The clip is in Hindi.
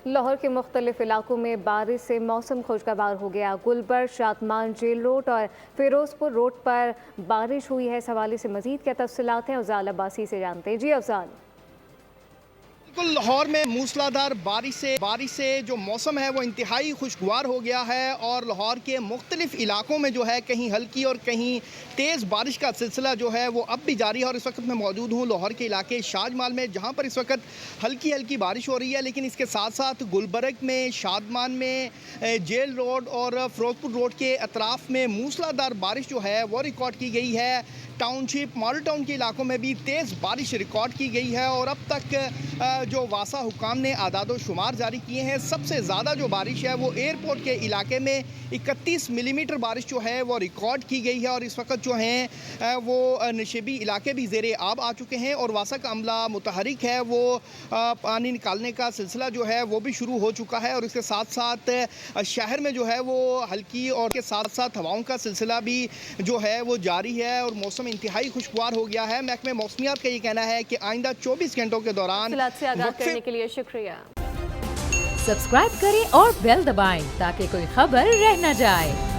लाहौर के मुख्तलिफ इलाकों में बारिश से मौसम खुशगवार हो गया। गुलबर्ग, शादमान, जेल रोड और फिरोजपुर रोड पर बारिश हुई है। इस हवाले से मजीद क्या तफसीलात हैं, अफजाल अब्बासी से जानते हैं। जी अफजाल। बिल्कुल, लाहौर में मूसलाधार बारिश से जो मौसम है वो इंतहाई खुशगवार हो गया है और लाहौर के मुख्तलिफ इलाकों में जो है कहीं हल्की और कहीं तेज़ बारिश का सिलसिला जो है वो अब भी जारी है। और इस वक्त मैं मौजूद हूँ लाहौर के इलाके शाजमाल में, जहाँ पर इस वक्त हल्की हल्की बारिश हो रही है। लेकिन इसके साथ साथ गुलबर्ग में, शादमान में, जेल रोड और फिरोजपुर रोड के अतराफ़ में मूसलाधार बारिश जो है वो रिकॉर्ड की गई है। टाउनशिप, मॉडल टाउन के इलाकों में भी तेज़ बारिश रिकॉर्ड की गई है और अब तक जो वासा हुकाम ने आदाद शुमार जारी किए हैं, सबसे ज़्यादा जो बारिश है वो एयरपोर्ट के इलाके में 31 मिलीमीटर बारिश जो है वो रिकॉर्ड की गई है। और इस वक्त जो हैं वो नशेबी इलाके भी ज़ेरे आब आ चुके हैं और वासा का अमला मुतहरिक है, वो पानी निकालने का सिलसिला जो है वो भी शुरू हो चुका है। और इसके साथ साथ शहर में जो है वो हल्की और के साथ साथ हवाओं का सिलसिला भी जो है वो जारी है और मौसम इंतहाई खुशगवार हो गया है। महकमे मौसमियात का ये कहना है कि आइंदा 24 घंटों के दौरान करने के लिए शुक्रिया। सब्सक्राइब करें और बेल दबाएं ताकि कोई खबर रह न जाए।